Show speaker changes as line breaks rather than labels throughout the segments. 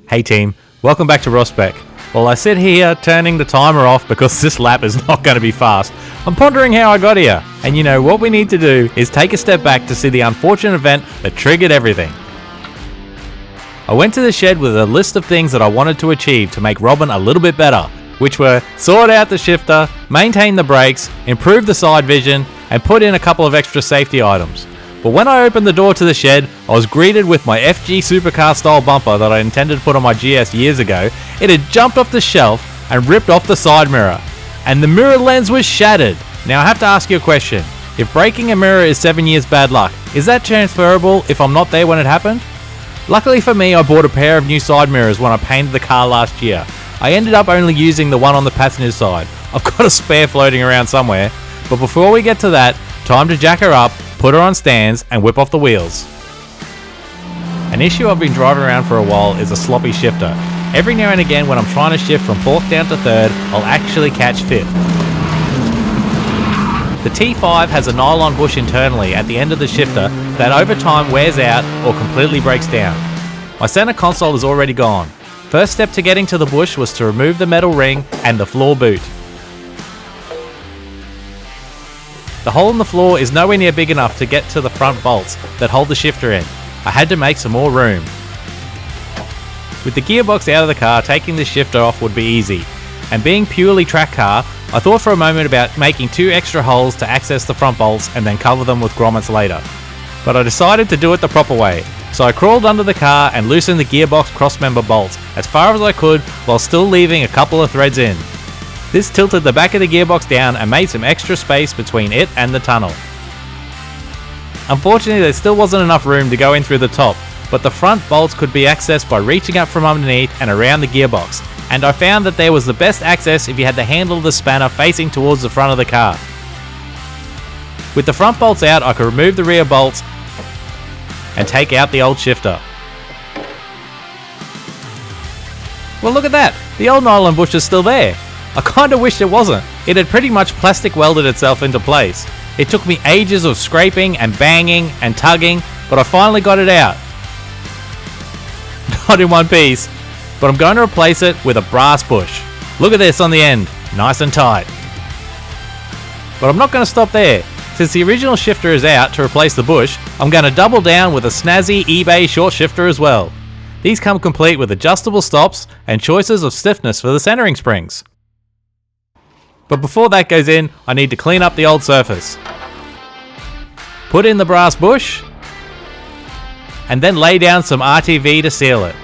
Hey team, welcome back to Ross Spec. While I sit here turning the timer off because this lap is not going to be fast, I'm pondering how I got here. And you know, what we need to do is take a step back to see the unfortunate event that triggered everything. I went to the shed with a list of things that I wanted to achieve to make Robin a little bit better, which were sort out the shifter, maintain the brakes, improve the side vision, and put in a couple of extra safety items. But when I opened the door to the shed, I was greeted with my FG Supercar-style bumper that I intended to put on my GS years ago. It had jumped off the shelf and ripped off the side mirror, and the mirror lens was shattered. Now I have to ask you a question. If breaking a mirror is 7 years bad luck, is that transferable if I'm not there when it happened? Luckily for me, I bought a pair of new side mirrors when I painted the car last year. I ended up only using the one on the passenger side. I've got a spare floating around somewhere, but before we get to that, time to jack her up, put her on stands, and whip off the wheels. An issue I've been driving around for a while is a sloppy shifter. Every now and again when I'm trying to shift from 4th down to 3rd, I'll actually catch 5th. The T5 has a nylon bush internally at the end of the shifter that over time wears out or completely breaks down. My center console is already gone. First step to getting to the bush was to remove the metal ring and the floor boot. The hole in the floor is nowhere near big enough to get to the front bolts that hold the shifter in. I had to make some more room. With the gearbox out of the car, taking the shifter off would be easy. And being purely track car, I thought for a moment about making 2 extra holes to access the front bolts and then cover them with grommets later. But I decided to do it the proper way. So I crawled under the car and loosened the gearbox crossmember bolts as far as I could while still leaving a couple of threads in. This tilted the back of the gearbox down and made some extra space between it and the tunnel. Unfortunately, there still wasn't enough room to go in through the top, but the front bolts could be accessed by reaching up from underneath and around the gearbox, and I found that there was the best access if you had the handle of the spanner facing towards the front of the car. With the front bolts out, I could remove the rear bolts and take out the old shifter. Well, look at that! The old nylon bush is still there. I kinda wished it wasn't. It had pretty much plastic welded itself into place. It took me ages of scraping and banging and tugging, but I finally got it out. Not in one piece, but I'm going to replace it with a brass bush. Look at this on the end, nice and tight. But I'm not going to stop there. Since the original shifter is out to replace the bush, I'm going to double down with a snazzy eBay ShortShifter as well. These come complete with adjustable stops and choices of stiffness for the centering springs. But before that goes in, I need to clean up the old surface. Put in the brass bush, and then lay down some RTV to seal it.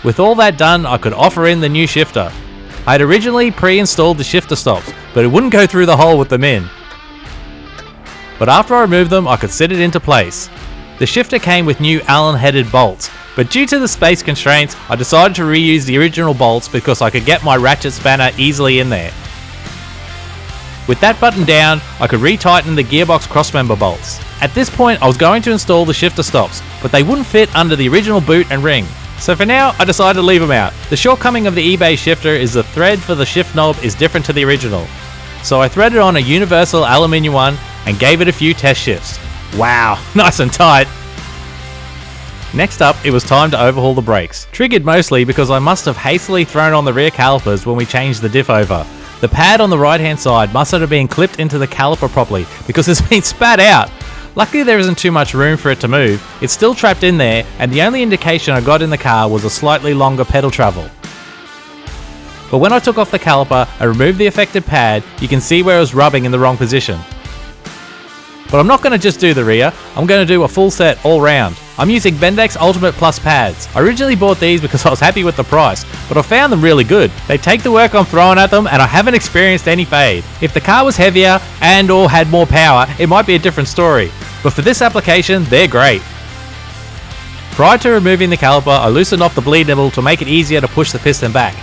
With all that done, I could offer in the new shifter. I had originally pre-installed the shifter stops, but it wouldn't go through the hole with them in. But after I removed them, I could sit it into place. The shifter came with new Allen-headed bolts, but due to the space constraints, I decided to reuse the original bolts because I could get my ratchet spanner easily in there. With that button down, I could retighten the gearbox crossmember bolts. At this point, I was going to install the shifter stops, but they wouldn't fit under the original boot and ring. So for now, I decided to leave them out. The shortcoming of the eBay shifter is the thread for the shift knob is different to the original. So I threaded on a universal aluminium one and gave it a few test shifts. Wow, nice and tight. Next up, it was time to overhaul the brakes. Triggered mostly because I must have hastily thrown on the rear calipers when we changed the diff over. The pad on the right hand side mustn't have been clipped into the caliper properly because it's been spat out. Luckily there isn't too much room for it to move. It's still trapped in there, and the only indication I got in the car was a slightly longer pedal travel. But when I took off the caliper and removed the affected pad, you can see where it was rubbing in the wrong position. But I'm not going to just do the rear, I'm going to do a full set all round. I'm using Bendix Ultimate Plus pads. I originally bought these because I was happy with the price, but I found them really good. They take the work I'm throwing at them and I haven't experienced any fade. If the car was heavier and or had more power, it might be a different story. But for this application, they're great. Prior to removing the caliper, I loosened off the bleed nibble to make it easier to push the piston back.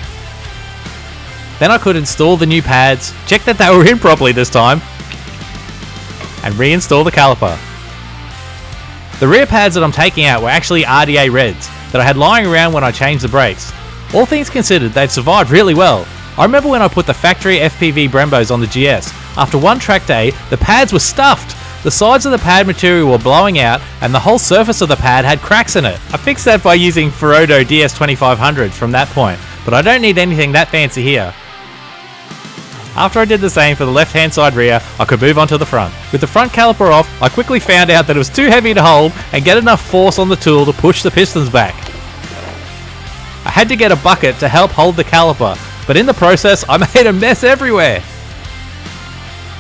Then I could install the new pads, check that they were in properly this time, and reinstall the caliper. The rear pads that I'm taking out were actually RDA Reds that I had lying around when I changed the brakes. All things considered, they've survived really well. I remember when I put the factory FPV Brembos on the GS. After one track day, the pads were stuffed. the sides of the pad material were blowing out and the whole surface of the pad had cracks in it. I fixed that by using Ferodo DS2500s from that point, but I don't need anything that fancy here. After I did the same for the left hand side rear, I could move on to the front. With the front caliper off, I quickly found out that it was too heavy to hold and get enough force on the tool to push the pistons back. I had to get a bucket to help hold the caliper, but in the process I made a mess everywhere.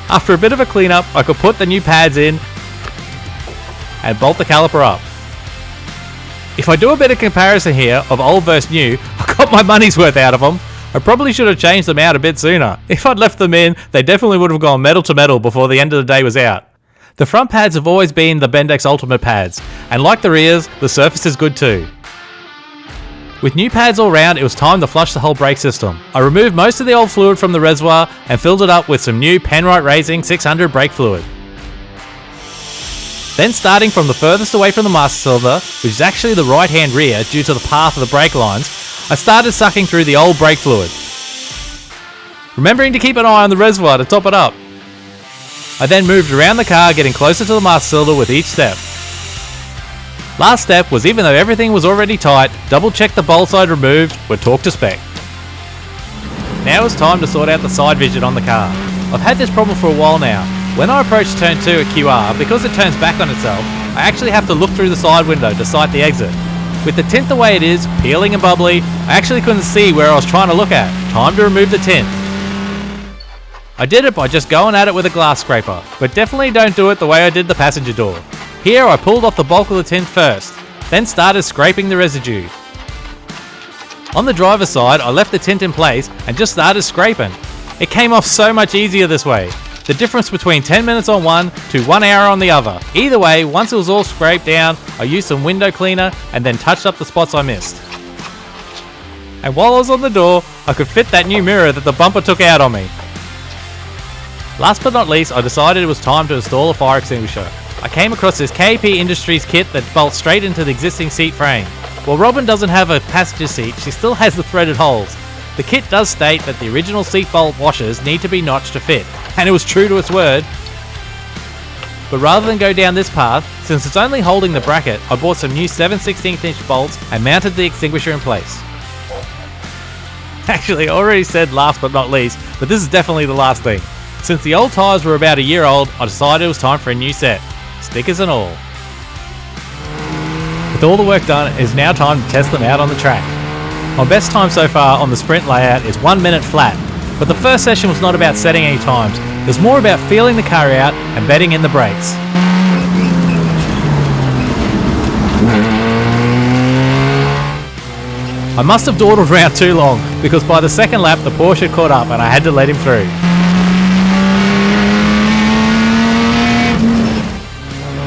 After a bit of a cleanup, I could put the new pads in and bolt the caliper up. If I do a bit of comparison here of old versus new, I got my money's worth out of them. I probably should have changed them out a bit sooner. If I'd left them in, they definitely would have gone metal to metal before the end of the day was out. The front pads have always been the Bendix Ultimate pads, and like the rears, the surface is good too. With new pads all round, it was time to flush the whole brake system. I removed most of the old fluid from the reservoir and filled it up with some new Penrite Racing 600 brake fluid. Then starting from the furthest away from the master cylinder, which is actually the right hand rear due to the path of the brake lines, I started sucking through the old brake fluid, remembering to keep an eye on the reservoir to top it up. I then moved around the car, getting closer to the master cylinder with each step. Last step was, even though everything was already tight, double check the bolts I'd removed were torqued to spec. Now it's time to sort out the side vision on the car. I've had this problem for a while now. When I approach turn 2 at QR, because it turns back on itself, I actually have to look through the side window to sight the exit. With the tint the way it is, peeling and bubbly, I actually couldn't see where I was trying to look at. Time to remove the tint. I did it by just going at it with a glass scraper, but definitely don't do it the way I did the passenger door. Here I pulled off the bulk of the tint first, then started scraping the residue. On the driver's side, I left the tint in place and just started scraping. It came off so much easier this way. The difference between 10 minutes on one to 1 hour on the other. Either way, once it was all scraped down, I used some window cleaner and then touched up the spots I missed. And while I was on the door, I could fit that new mirror that the bumper took out on me. Last but not least, I decided it was time to install a fire extinguisher. I came across this KAP Industries kit that bolts straight into the existing seat frame. While Robin doesn't have a passenger seat, she still has the threaded holes. The kit does state that the original seat bolt washers need to be notched to fit, and it was true to its word. But rather than go down this path, since it's only holding the bracket, I bought some new 7/16 inch bolts and mounted the extinguisher in place. Actually, I already said last but not least, but this is definitely the last thing. Since the old tyres were about a year old, I decided it was time for a new set, stickers and all. With all the work done, it is now time to test them out on the track. My best time so far on the sprint layout is 1 minute flat, but the first session was not about setting any times, it was more about feeling the car out and bedding in the brakes. I must have dawdled around too long, because by the second lap the Porsche caught up and I had to let him through.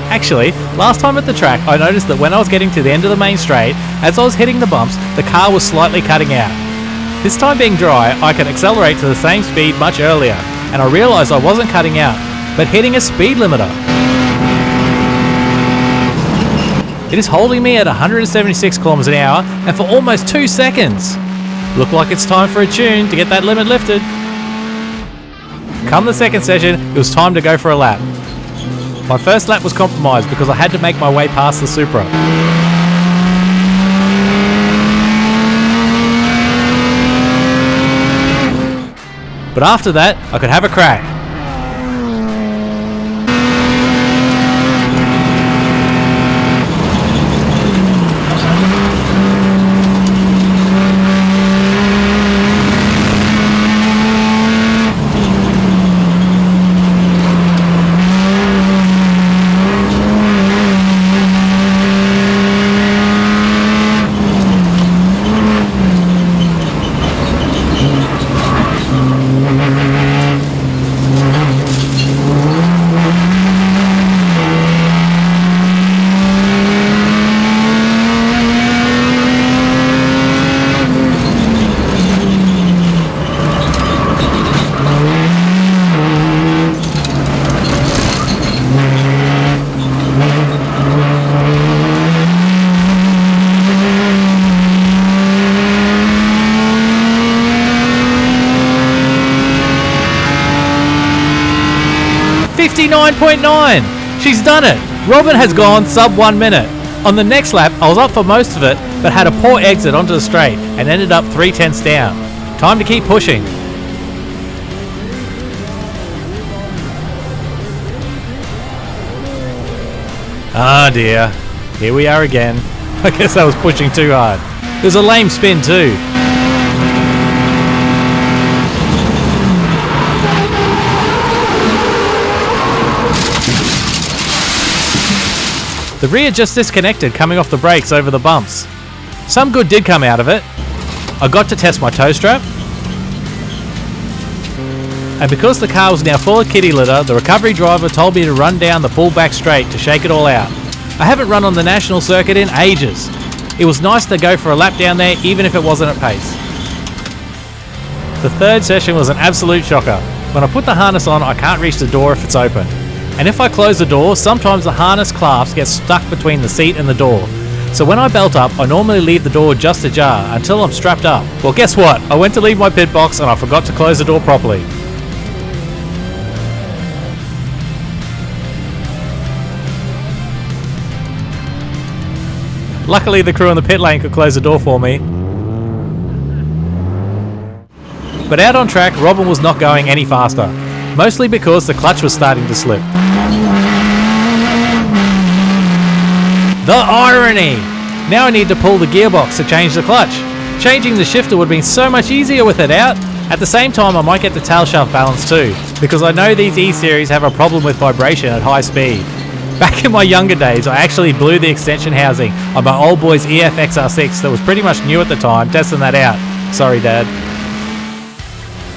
Actually, last time at the track I noticed that when I was getting to the end of the main straight, as I was hitting the bumps, the car was slightly cutting out. This time being dry, I can accelerate to the same speed much earlier, and I realised I wasn't cutting out, but hitting a speed limiter. It is holding me at 176 km an hour and for almost 2 seconds. Look like it's time for a tune to get that limit lifted. Come the second session, it was time to go for a lap. My first lap was compromised because I had to make my way past the Supra. But after that, I could have a crack. .9. She's done it! Robin has gone sub 1 minute. On the next lap, I was up for most of it, but had a poor exit onto the straight and ended up 3/10 down. Time to keep pushing. Ah dear, here we are again. I guess I was pushing too hard. There's a lame spin too. The rear just disconnected coming off the brakes over the bumps. Some good did come out of it. I got to test my toe strap. And because the car was now full of kitty litter, the recovery driver told me to run down the full back straight to shake it all out. I haven't run on the national circuit in ages. It was nice to go for a lap down there even if it wasn't at pace. The third session was an absolute shocker. When I put the harness on, I can't reach the door if it's open. And if I close the door, sometimes the harness clasp gets stuck between the seat and the door. So when I belt up, I normally leave the door just ajar until I'm strapped up. Well, guess what? I went to leave my pit box and I forgot to close the door properly. Luckily, the crew in the pit lane could close the door for me. But out on track, Robin was not going any faster, mostly because the clutch was starting to slip. The irony! Now I need to pull the gearbox to change the clutch. Changing the shifter would have been so much easier with it out. At the same time, I might get the tailshaft balance too, because I know these E-Series have a problem with vibration at high speed. Back in my younger days, I actually blew the extension housing on my old boy's EF XR6 that was pretty much new at the time, testing that out. Sorry, Dad.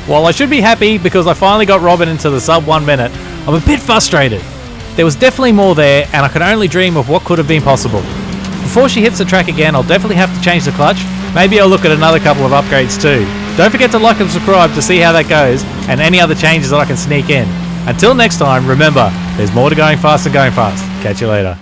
While I should be happy because I finally got Robin into the sub 1 minute, I'm a bit frustrated. There was definitely more there, and I can only dream of what could have been possible. Before she hits the track again, I'll definitely have to change the clutch. Maybe I'll look at another couple of upgrades too. Don't forget to like and subscribe to see how that goes, and any other changes that I can sneak in. Until next time, remember, there's more to going fast than going fast. Catch you later.